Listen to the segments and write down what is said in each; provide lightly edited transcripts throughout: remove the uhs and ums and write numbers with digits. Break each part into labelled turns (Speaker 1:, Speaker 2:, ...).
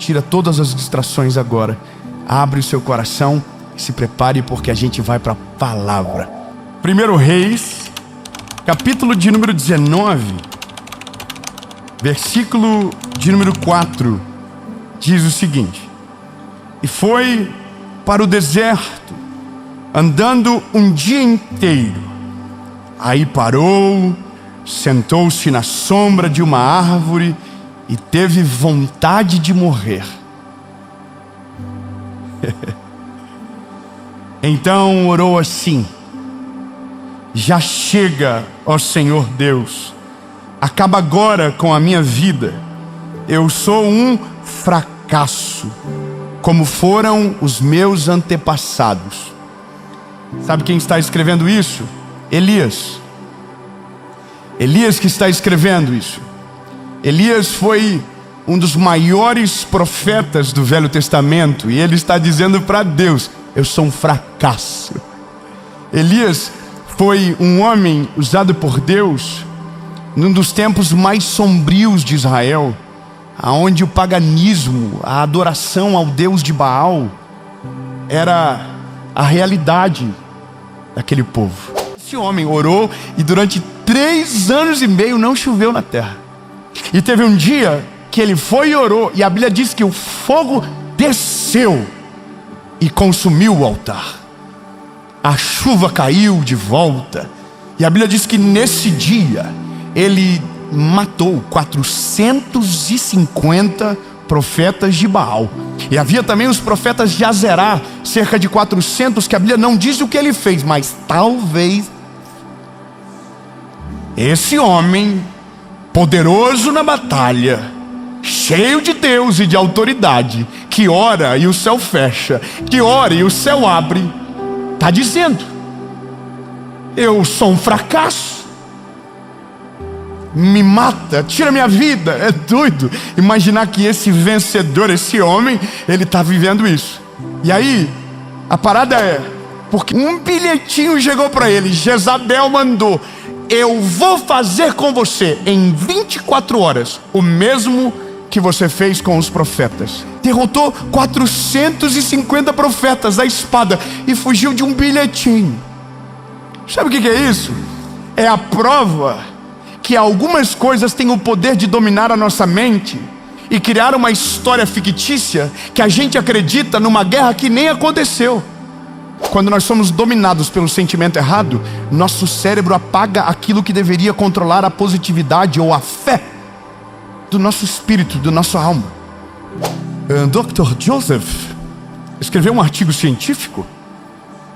Speaker 1: tira todas as distrações agora. Abre o seu coração e se prepare, porque a gente vai para a palavra. 1 Reis, capítulo de número 19, versículo de número 4, diz o seguinte: E foi para o deserto, andando um dia inteiro. Aí parou, sentou-se na sombra de uma árvore e teve vontade de morrer. Então orou assim: Já chega, ó Senhor Deus, acaba agora com a minha vida. Eu sou um fracasso, como foram os meus antepassados. Sabe quem está escrevendo isso? Elias. Elias que está escrevendo isso. Elias foi um dos maiores profetas do Velho Testamento, e ele está dizendo para Deus: eu sou um fracasso. Elias foi um homem usado por Deus num dos tempos mais sombrios de Israel, aonde o paganismo, a adoração ao Deus de Baal, era a realidade daquele povo. Esse homem orou e durante 3 anos e meio não choveu na terra. E teve um dia que ele foi e orou, e a Bíblia diz que o fogo desceu e consumiu o altar. A chuva caiu de volta, e a Bíblia diz que nesse dia ele matou 450 profetas de Baal. E havia também os profetas de Azerá, cerca de 400, que a Bíblia não diz o que ele fez, mas talvez esse homem, poderoso na batalha, cheio de Deus e de autoridade, que ora e o céu fecha, que ora e o céu abre, está dizendo: eu sou um fracasso, me mata, tira minha vida. É doido imaginar que esse vencedor, esse homem, ele está vivendo isso. E aí, a parada é, porque um bilhetinho chegou para ele, Jezabel mandou: eu vou fazer com você em 24 horas o mesmo que você fez com os profetas. Derrotou 450 profetas à espada e fugiu de um bilhetinho. Sabe o que é isso? É a prova que algumas coisas têm o poder de dominar a nossa mente e criar uma história fictícia que a gente acredita numa guerra que nem aconteceu. Quando nós somos dominados pelo sentimento errado, nosso cérebro apaga aquilo que deveria controlar a positividade ou a fé do nosso espírito, do nosso alma. Dr. Joseph escreveu um artigo científico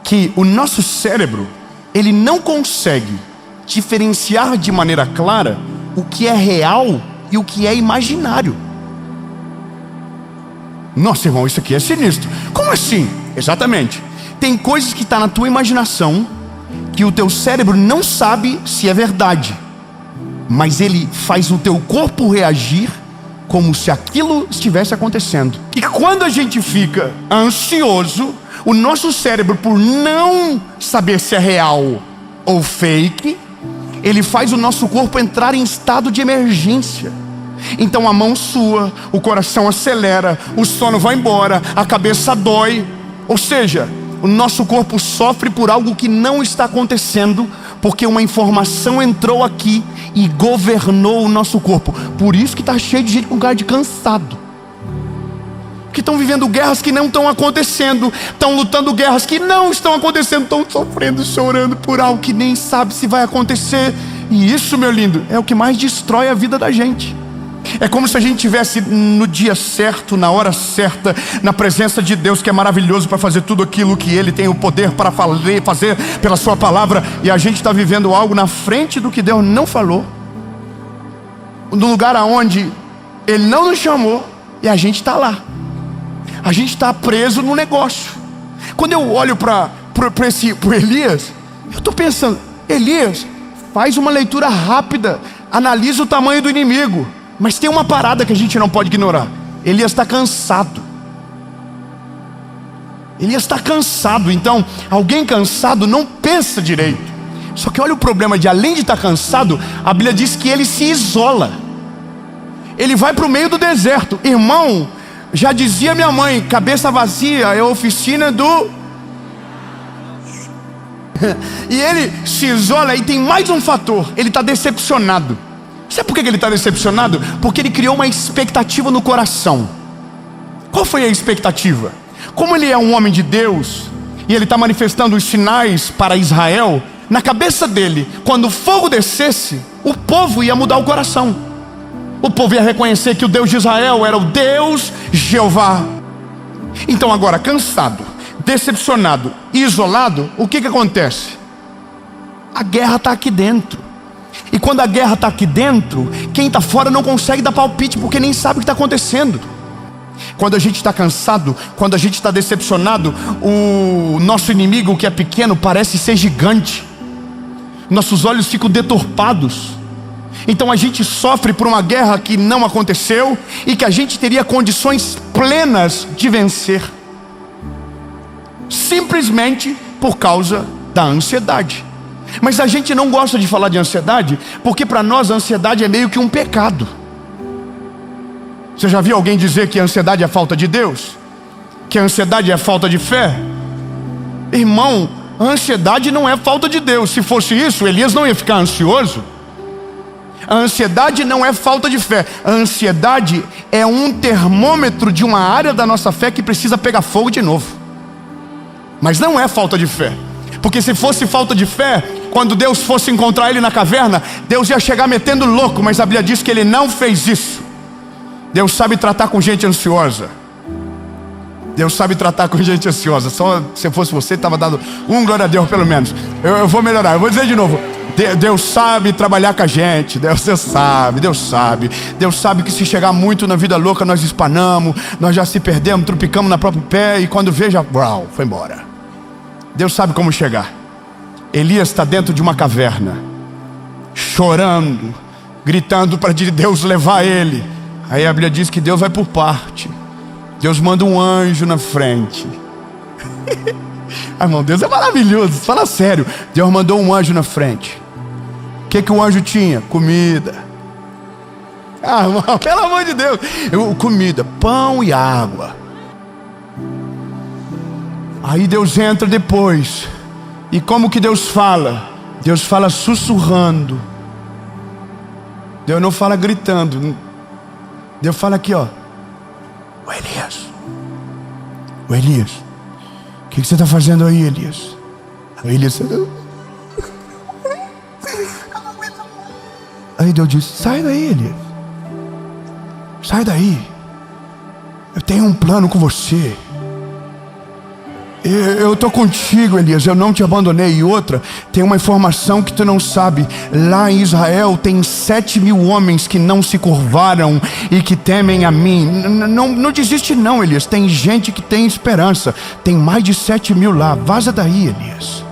Speaker 1: que o nosso cérebro, ele não consegue diferenciar de maneira clara o que é real e o que é imaginário. Nossa, irmão, isso aqui é sinistro. Como assim? Exatamente. Tem coisas que estão na tua imaginação que o teu cérebro não sabe se é verdade, mas ele faz o teu corpo reagir como se aquilo estivesse acontecendo. E quando a gente fica ansioso, o nosso cérebro, por não saber se é real ou fake, ele faz o nosso corpo entrar em estado de emergência. Então a mão sua, o coração acelera, o sono vai embora, a cabeça dói. Ou seja, o nosso corpo sofre por algo que não está acontecendo, porque uma informação entrou aqui e governou o nosso corpo. Por isso que está cheio de gente com cara de cansado, que estão vivendo guerras que não estão acontecendo, estão lutando guerras que não estão acontecendo, estão sofrendo, chorando por algo que nem sabe se vai acontecer. E isso, meu lindo, é o que mais destrói a vida da gente. É como se a gente estivesse no dia certo, na hora certa, na presença de Deus, que é maravilhoso para fazer tudo aquilo que Ele tem o poder para fazer pela sua palavra, e a gente está vivendo algo na frente do que Deus não falou, no lugar aonde Ele não nos chamou, e a gente está lá. A gente está preso no negócio. Quando eu olho para Elias, eu estou pensando: Elias, faz uma leitura rápida, analisa o tamanho do inimigo. Mas tem uma parada que a gente não pode ignorar: Elias está cansado. Elias está cansado. Então, alguém cansado não pensa direito. Só que olha o problema de, além de estar cansado, a Bíblia diz que ele se isola. Ele vai para o meio do deserto. Irmão, Já dizia minha mãe, cabeça vazia é a oficina do... E ele se isola e tem mais um fator, ele está decepcionado. Sabe por que ele está decepcionado? Porque ele criou uma expectativa no coração. Qual foi a expectativa? Como ele é um homem de Deus e ele está manifestando os sinais para Israel, na cabeça dele, quando o fogo descesse, o povo ia mudar o coração. O povo ia reconhecer que o Deus de Israel era o Deus Jeová. Então agora, cansado, decepcionado e isolado, o que acontece? A guerra está aqui dentro. E quando a guerra está aqui dentro, quem está fora não consegue dar palpite, porque nem sabe o que está acontecendo. Quando a gente está cansado, quando a gente está decepcionado, o nosso inimigo, que é pequeno, parece ser gigante. Nossos olhos ficam deturpados. Então a gente sofre por uma guerra que não aconteceu e que a gente teria condições plenas de vencer, simplesmente por causa da ansiedade. Mas a gente não gosta de falar de ansiedade, porque para nós a ansiedade é meio que um pecado. Você já viu alguém dizer que a ansiedade é falta de Deus? Que a ansiedade é falta de fé? Irmão, a ansiedade não é falta de Deus. Se fosse isso, Elias não ia ficar ansioso. A ansiedade não é falta de fé. A ansiedade é um termômetro de uma área da nossa fé que precisa pegar fogo de novo. Mas não é falta de fé. Porque se fosse falta de fé, quando Deus fosse encontrar ele na caverna, Deus ia chegar metendo louco. Mas a Bíblia diz que ele não fez isso. Deus sabe tratar com gente ansiosa. Deus sabe tratar com gente ansiosa. Só se fosse você, estava dando glória a Deus pelo menos. Eu vou melhorar, eu vou dizer de novo. Deus sabe trabalhar com a gente. Deus sabe. Deus sabe que se chegar muito na vida louca, nós espanamos, nós já se perdemos, tropicamos na própria pé, e quando veja, foi embora. Deus sabe como chegar. Elias está dentro de uma caverna, chorando, gritando para Deus levar ele. Aí a Bíblia diz que Deus vai por parte. Deus manda um anjo na frente. Irmão, Deus é maravilhoso, fala sério. Deus mandou um anjo na frente. O que o anjo tinha? Comida. Irmão, pelo amor de Deus. Comida, pão e água. Aí Deus entra depois. E como que Deus fala? Deus fala sussurrando. Deus não fala gritando. Deus fala aqui, ó. O Elias, o que você está fazendo aí, Elias? Elias. Aí Deus disse: sai daí, Elias. Sai daí. Eu tenho um plano com você. Eu estou contigo, Elias, eu não te abandonei. E outra, tem uma informação que tu não sabe. Lá em Israel tem 7.000 homens que não se curvaram e que temem a mim. Não desiste não, Elias. Tem gente que tem esperança. Tem mais de 7.000 lá. Vaza daí, Elias.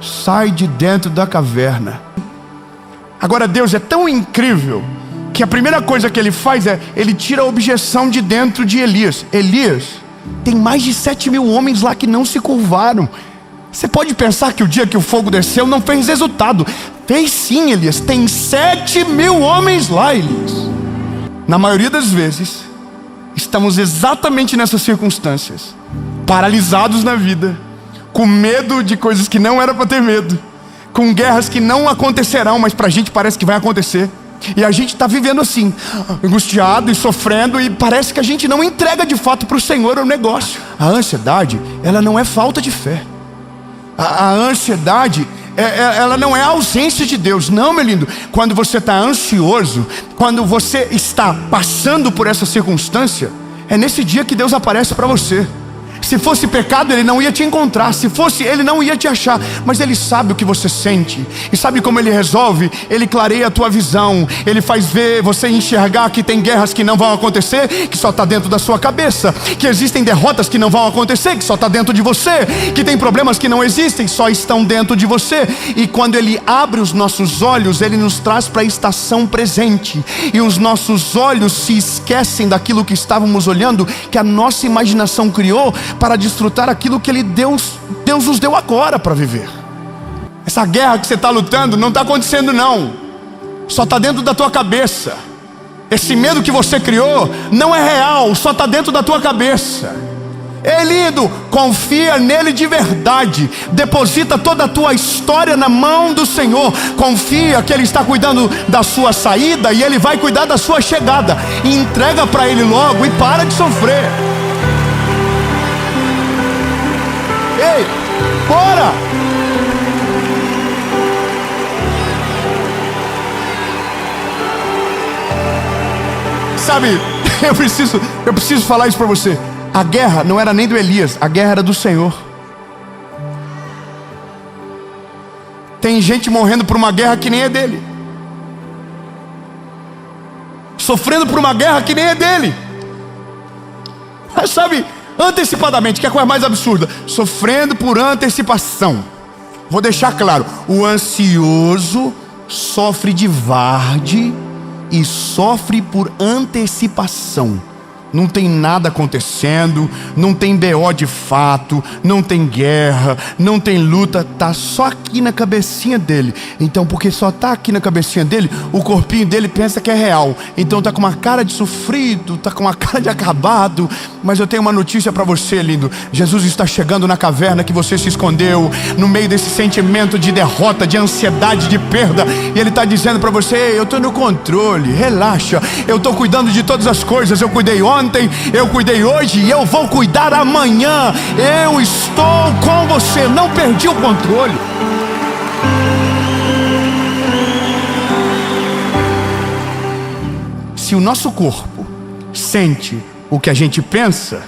Speaker 1: Sai de dentro da caverna. Agora Deus é tão incrível que a primeira coisa que ele faz é, ele tira a objeção de dentro de Elias. Elias, tem mais de 7.000 homens lá que não se curvaram. Você pode pensar que o dia que o fogo desceu não fez resultado. Fez sim, Elias. Tem 7.000 homens lá, Elias. Na maioria das vezes, estamos exatamente nessas circunstâncias. Paralisados na vida. Com medo de coisas que não era para ter medo. Com guerras que não acontecerão, mas para a gente parece que vai acontecer. E a gente está vivendo assim, angustiado e sofrendo, e parece que a gente não entrega de fato para o Senhor o negócio. A ansiedade, ela não é falta de fé. A ansiedade, ela não é a ausência de Deus. Não, meu lindo. Quando você está ansioso, quando você está passando por essa circunstância, é nesse dia que Deus aparece para você. Se fosse pecado, Ele não ia te encontrar. Se fosse, Ele não ia te achar. Mas Ele sabe o que você sente. E sabe como Ele resolve? Ele clareia a tua visão. Ele faz ver, você enxergar que tem guerras que não vão acontecer, que só está dentro da sua cabeça. Que existem derrotas que não vão acontecer, que só está dentro de você. Que tem problemas que não existem, só estão dentro de você. E quando Ele abre os nossos olhos, Ele nos traz para a estação presente. E os nossos olhos se esquecem daquilo que estávamos olhando, que a nossa imaginação criou, para desfrutar aquilo que Deus nos deu agora para viver. Essa guerra que você está lutando não está acontecendo não. Só está dentro da tua cabeça. Esse medo que você criou não é real, só está dentro da tua cabeça. Ei, lindo, confia nele de verdade. Deposita toda a tua história na mão do Senhor. Confia que ele está cuidando da sua saída e ele vai cuidar da sua chegada. Entrega para ele logo e para de sofrer. Ei, bora! Sabe, eu preciso falar isso para você. A guerra não era nem do Elias, a guerra era do Senhor. Tem gente morrendo por uma guerra que nem é dele, sofrendo por uma guerra que nem é dele. Mas sabe, antecipadamente, que é a coisa mais absurda, sofrendo por antecipação. Vou deixar claro, o ansioso sofre de varde e sofre por antecipação. Não tem nada acontecendo, não tem BO de fato, não tem guerra, não tem luta, tá só aqui na cabecinha dele. Então, porque só tá aqui na cabecinha dele, o corpinho dele pensa que é real. Então tá com uma cara de sofrido, tá com uma cara de acabado. Mas eu tenho uma notícia para você, lindo. Jesus está chegando na caverna que você se escondeu, no meio desse sentimento de derrota, de ansiedade, de perda. E ele está dizendo para você: eu tô no controle, relaxa, eu tô cuidando de todas as coisas. Eu cuidei ontem, eu cuidei hoje e eu vou cuidar amanhã. Eu estou com você, não perdi o controle. Se o nosso corpo sente o que a gente pensa,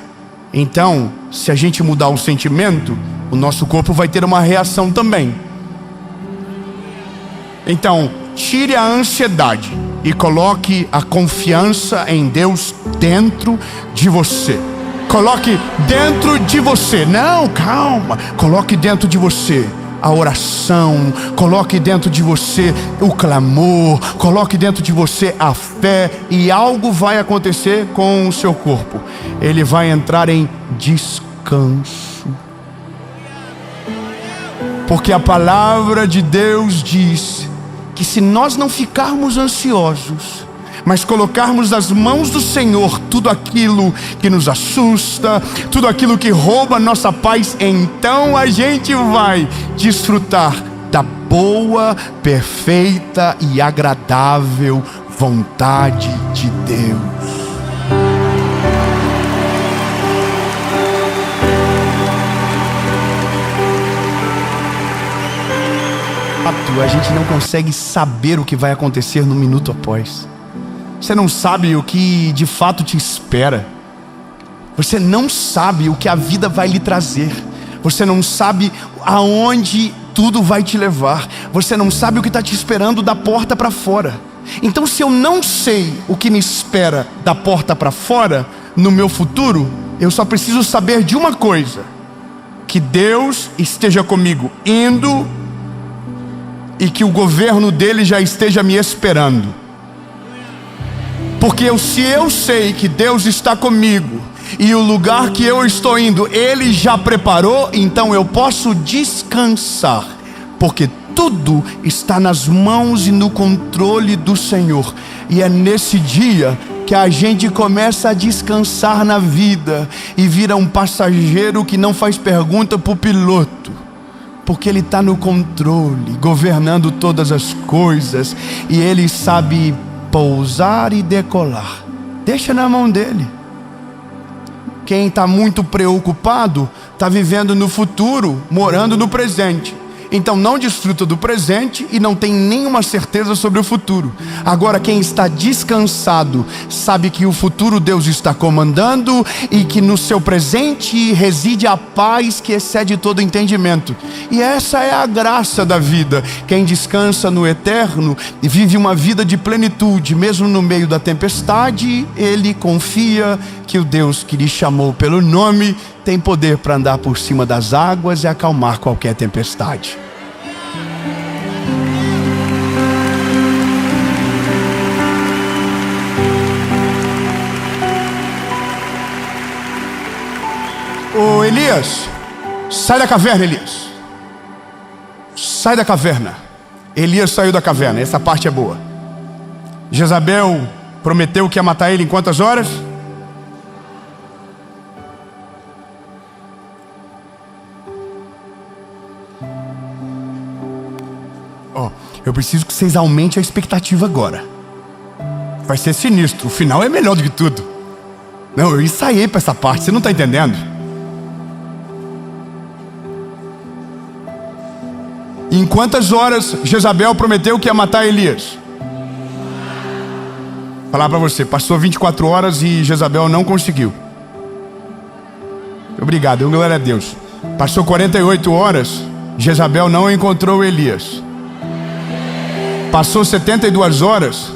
Speaker 1: então, se a gente mudar o sentimento, o nosso corpo vai ter uma reação também. Então, tire a ansiedade e coloque a confiança em Deus dentro de você. Coloque dentro de você. Não, calma. Coloque dentro de você a oração, coloque dentro de você o clamor, coloque dentro de você a fé, e algo vai acontecer com o seu corpo. Ele vai entrar em descanso. Porque a palavra de Deus diz que se nós não ficarmos ansiosos, mas colocarmos nas mãos do Senhor tudo aquilo que nos assusta, tudo aquilo que rouba a nossa paz, então a gente vai desfrutar da boa, perfeita e agradável vontade de Deus. A gente não consegue saber o que vai acontecer no minuto após. Você não sabe o que de fato te espera. Você não sabe o que a vida vai lhe trazer. Você não sabe aonde tudo vai te levar. Você não sabe o que está te esperando da porta para fora. Então, se eu não sei o que me espera da porta para fora, no meu futuro, eu só preciso saber de uma coisa: que Deus esteja comigo indo, e que o governo dele já esteja me esperando. Porque se eu sei que Deus está comigo e o lugar que eu estou indo Ele já preparou, então eu posso descansar, porque tudo está nas mãos e no controle do Senhor. E é nesse dia que a gente começa a descansar na vida e vira um passageiro que não faz pergunta para o piloto, porque Ele está no controle, governando todas as coisas, e Ele sabe pousar e decolar. Deixa na mão dele. Quem está muito preocupado está vivendo no futuro, morando no presente. Então não desfruta do presente e não tem nenhuma certeza sobre o futuro. Agora, quem está descansado sabe que o futuro Deus está comandando e que no seu presente reside a paz que excede todo entendimento. E essa é a graça da vida. Quem descansa no eterno vive uma vida de plenitude. Mesmo no meio da tempestade, ele confia que o Deus que lhe chamou pelo nome tem poder para andar por cima das águas e acalmar qualquer tempestade. Ô Elias, sai da caverna, Elias. Sai da caverna. Elias saiu da caverna, essa parte é boa. Jezabel prometeu que ia matar ele em quantas horas? Eu preciso que vocês aumentem a expectativa agora. Vai ser sinistro. O final é melhor do que tudo. Não, eu ensaiei para essa parte. Você não está entendendo? Em quantas horas Jezabel prometeu que ia matar Elias? Vou falar para você. Passou 24 horas e Jezabel não conseguiu. Obrigado. Glória a Deus. Passou 48 horas. Jezabel não encontrou Elias. Passou 72 horas,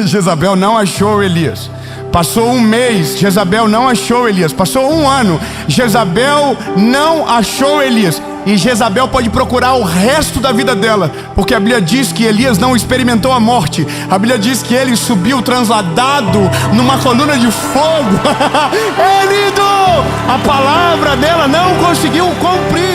Speaker 1: Jezabel não achou Elias. Passou um mês, Jezabel não achou Elias. Passou um ano, Jezabel não achou Elias. E Jezabel pode procurar o resto da vida dela, porque a Bíblia diz que Elias não experimentou a morte. A Bíblia diz que ele subiu transladado numa coluna de fogo. É lindo! A palavra dela não conseguiu cumprir.